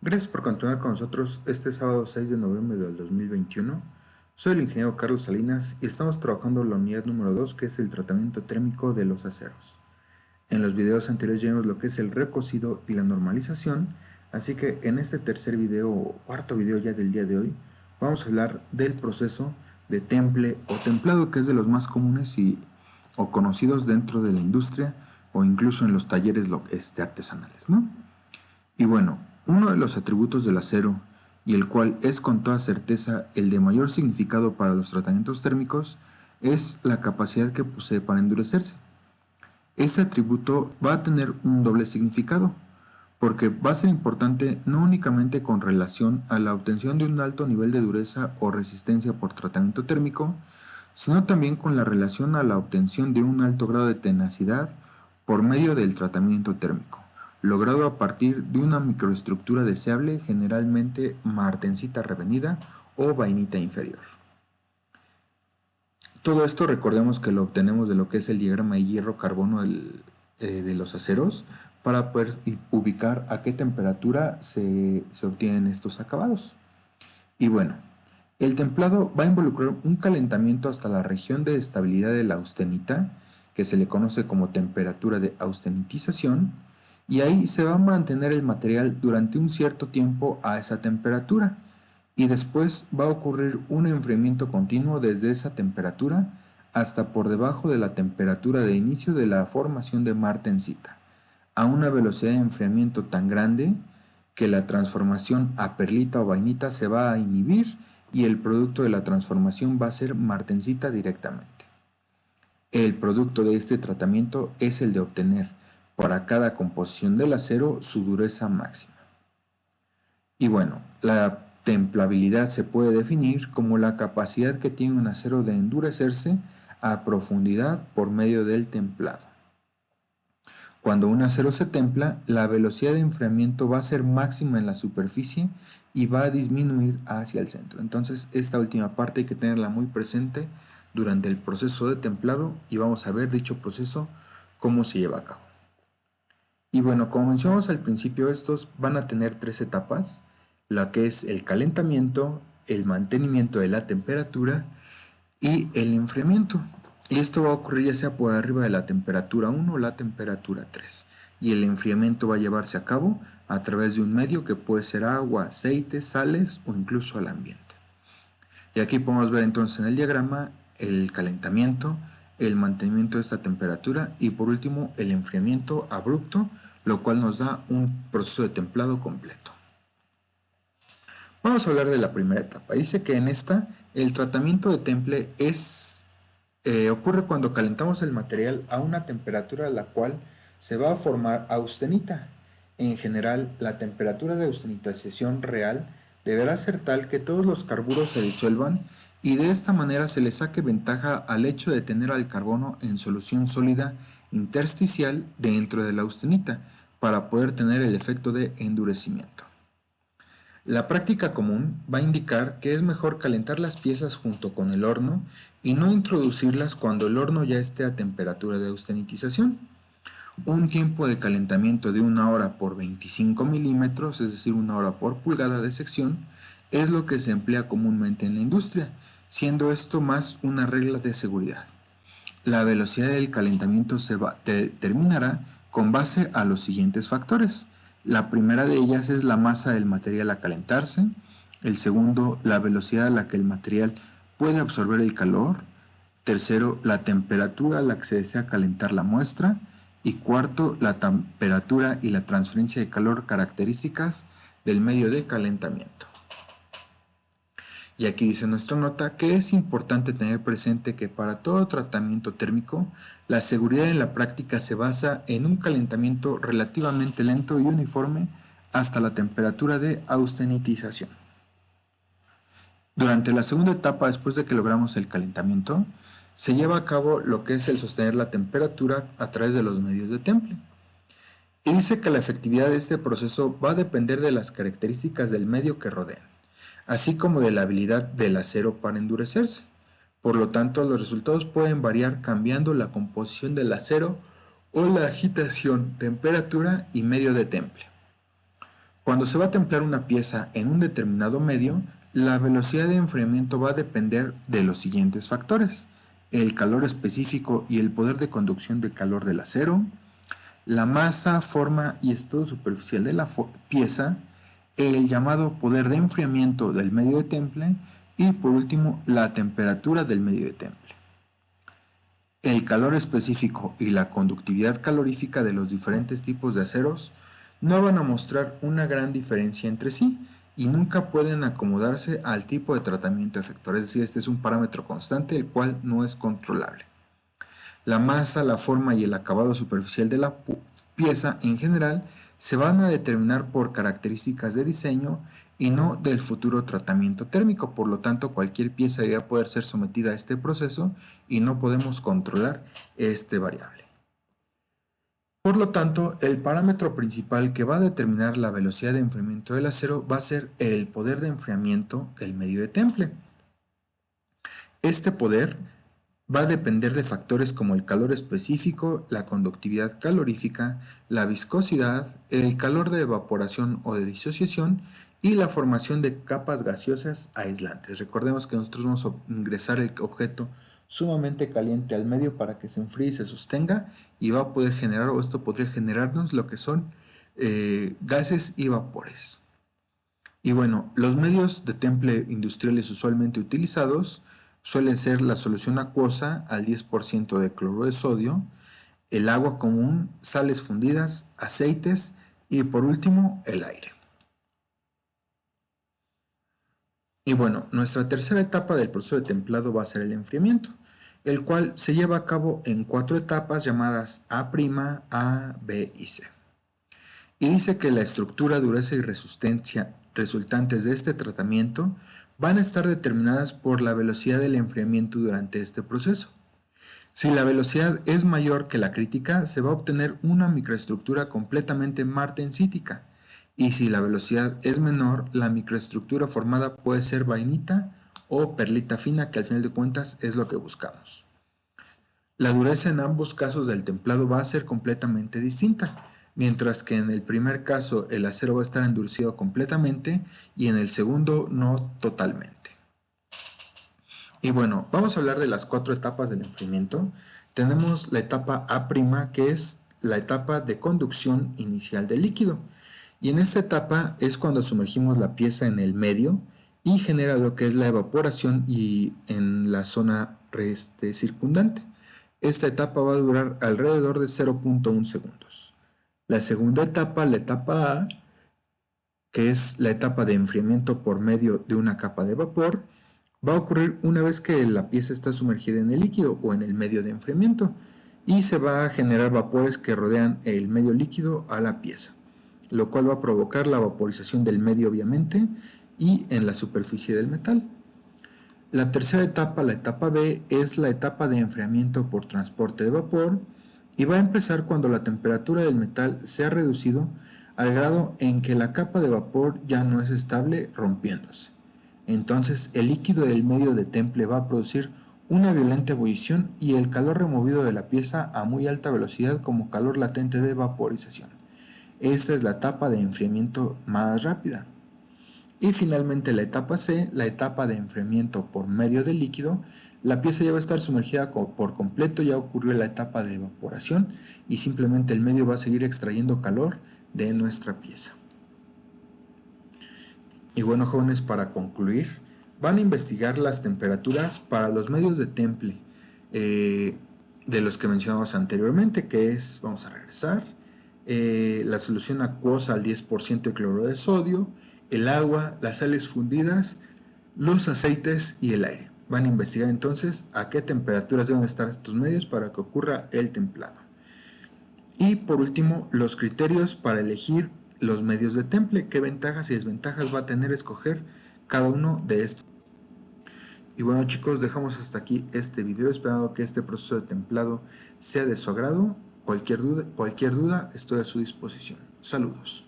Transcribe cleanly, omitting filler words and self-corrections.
Gracias por continuar con nosotros este sábado 6 de noviembre del 2021. Soy el ingeniero Carlos Salinas y estamos trabajando la unidad número 2, que es el tratamiento térmico de los aceros. En los videos anteriores ya vimos lo que es el recocido y la normalización, así que en este tercer video o cuarto video ya del día de hoy vamos a hablar del proceso de temple o templado, que es de los más comunes o conocidos dentro de la industria o incluso en los talleres artesanales, ¿no? Y bueno, uno de los atributos del acero, y el cual es con toda certeza el de mayor significado para los tratamientos térmicos, es la capacidad que posee para endurecerse. Este atributo va a tener un doble significado, porque va a ser importante no únicamente con relación a la obtención de un alto nivel de dureza o resistencia por tratamiento térmico, sino también con la relación a la obtención de un alto grado de tenacidad por medio del tratamiento térmico, logrado a partir de una microestructura deseable, generalmente martensita revenida o vainita inferior. Todo esto recordemos que lo obtenemos de lo que es el diagrama de hierro-carbono de los aceros para poder ubicar a qué temperatura se obtienen estos acabados. Y bueno, el templado va a involucrar un calentamiento hasta la región de estabilidad de la austenita, que se le conoce como temperatura de austenitización, y ahí se va a mantener el material durante un cierto tiempo a esa temperatura, y después va a ocurrir un enfriamiento continuo desde esa temperatura hasta por debajo de la temperatura de inicio de la formación de martensita, a una velocidad de enfriamiento tan grande que la transformación a perlita o vainita se va a inhibir y el producto de la transformación va a ser martensita directamente. El producto de este tratamiento es el de obtener para cada composición del acero su dureza máxima. Y bueno, la templabilidad se puede definir como la capacidad que tiene un acero de endurecerse a profundidad por medio del templado. Cuando un acero se templa, la velocidad de enfriamiento va a ser máxima en la superficie y va a disminuir hacia el centro. Entonces, esta última parte hay que tenerla muy presente durante el proceso de templado y vamos a ver dicho proceso cómo se lleva a cabo. Y bueno, como mencionamos al principio, estos van a tener tres etapas, la que es el calentamiento, el mantenimiento de la temperatura y el enfriamiento. Y esto va a ocurrir ya sea por arriba de la temperatura 1 o la temperatura 3. Y el enfriamiento va a llevarse a cabo a través de un medio que puede ser agua, aceite, sales o incluso al ambiente. Y aquí podemos ver entonces en el diagrama el calentamiento, el mantenimiento de esta temperatura y por último el enfriamiento abrupto, lo cual nos da un proceso de templado completo. Vamos a hablar de la primera etapa. Dice que en esta el tratamiento de temple ocurre cuando calentamos el material a una temperatura a la cual se va a formar austenita. En general, la temperatura de austenitización real deberá ser tal que todos los carburos se disuelvan y de esta manera se le saque ventaja al hecho de tener al carbono en solución sólida intersticial dentro de la austenita para poder tener el efecto de endurecimiento. La práctica común va a indicar que es mejor calentar las piezas junto con el horno y no introducirlas cuando el horno ya esté a temperatura de austenitización. Un tiempo de calentamiento de 1 hora por 25 milímetros, es decir, 1 hora por pulgada de sección, es lo que se emplea comúnmente en la industria, siendo esto más una regla de seguridad. La velocidad del calentamiento se determinará con base a los siguientes factores. La primera de ellas es la masa del material a calentarse. El segundo, la velocidad a la que el material puede absorber el calor. Tercero, la temperatura a la que se desea calentar la muestra. Y cuarto, la temperatura y la transferencia de calor características del medio de calentamiento. Y aquí dice nuestra nota que es importante tener presente que para todo tratamiento térmico, la seguridad en la práctica se basa en un calentamiento relativamente lento y uniforme hasta la temperatura de austenitización. Durante la segunda etapa, después de que logramos el calentamiento, se lleva a cabo lo que es el sostener la temperatura a través de los medios de temple. Y dice que la efectividad de este proceso va a depender de las características del medio que rodean, así como de la habilidad del acero para endurecerse. Por lo tanto, los resultados pueden variar cambiando la composición del acero o la agitación, temperatura y medio de temple. Cuando se va a templar una pieza en un determinado medio, la velocidad de enfriamiento va a depender de los siguientes factores: el calor específico y el poder de conducción de calor del acero, la masa, forma y estado superficial de la pieza, el llamado poder de enfriamiento del medio de temple y por último la temperatura del medio de temple. El calor específico y la conductividad calorífica de los diferentes tipos de aceros no van a mostrar una gran diferencia entre sí y nunca pueden acomodarse al tipo de tratamiento efectuado. Es decir, este es un parámetro constante el cual no es controlable. La masa, la forma y el acabado superficial de la pieza en general se van a determinar por características de diseño y no del futuro tratamiento térmico. Por lo tanto, cualquier pieza debería poder ser sometida a este proceso y no podemos controlar este variable. Por lo tanto, el parámetro principal que va a determinar la velocidad de enfriamiento del acero va a ser el poder de enfriamiento del medio de temple. Este poder va a depender de factores como el calor específico, la conductividad calorífica, la viscosidad, el calor de evaporación o de disociación y la formación de capas gaseosas aislantes. Recordemos que nosotros vamos a ingresar el objeto sumamente caliente al medio para que se enfríe y se sostenga, y va a poder generar, o esto podría generarnos lo que son gases y vapores. Y bueno, los medios de temple industriales usualmente utilizados suelen ser la solución acuosa al 10% de cloruro de sodio, el agua común, sales fundidas, aceites y por último el aire. Y bueno, nuestra tercera etapa del proceso de templado va a ser el enfriamiento, el cual se lleva a cabo en 4 etapas llamadas A', A, B y C. Y dice que la estructura, dureza y resistencia resultantes de este tratamiento van a estar determinadas por la velocidad del enfriamiento durante este proceso. Si la velocidad es mayor que la crítica, se va a obtener una microestructura completamente martensítica. Y si la velocidad es menor, la microestructura formada puede ser vainita o perlita fina, que al final de cuentas es lo que buscamos. La dureza en ambos casos del templado va a ser completamente distinta, mientras que en el primer caso el acero va a estar endurecido completamente y en el segundo no totalmente. Y bueno, vamos a hablar de las 4 etapas del enfriamiento. Tenemos la etapa A', que es la etapa de conducción inicial del líquido. Y en esta etapa es cuando sumergimos la pieza en el medio y genera lo que es la evaporación y en la zona circundante. Esta etapa va a durar alrededor de 0.1 segundos. La segunda etapa, la etapa A, que es la etapa de enfriamiento por medio de una capa de vapor, va a ocurrir una vez que la pieza está sumergida en el líquido o en el medio de enfriamiento y se va a generar vapores que rodean el medio líquido a la pieza, lo cual va a provocar la vaporización del medio obviamente y en la superficie del metal. La tercera etapa, la etapa B, es la etapa de enfriamiento por transporte de vapor y va a empezar cuando la temperatura del metal se ha reducido al grado en que la capa de vapor ya no es estable, rompiéndose. Entonces el líquido del medio de temple va a producir una violenta ebullición y el calor removido de la pieza a muy alta velocidad como calor latente de vaporización. Esta es la etapa de enfriamiento más rápida. Y finalmente la etapa C, la etapa de enfriamiento por medio del líquido. La pieza ya va a estar sumergida por completo, ya ocurrió la etapa de evaporación y simplemente el medio va a seguir extrayendo calor de nuestra pieza. Y bueno, jóvenes, para concluir, van a investigar las temperaturas para los medios de temple de los que mencionamos anteriormente, que es, vamos a regresar, la solución acuosa al 10% de cloruro de sodio, el agua, las sales fundidas, los aceites y el aire. Van a investigar entonces a qué temperaturas deben estar estos medios para que ocurra el templado. Y por último, los criterios para elegir los medios de temple, qué ventajas y desventajas va a tener escoger cada uno de estos. Y bueno, chicos, dejamos hasta aquí este video, esperando que este proceso de templado sea de su agrado. Cualquier duda estoy a su disposición. Saludos.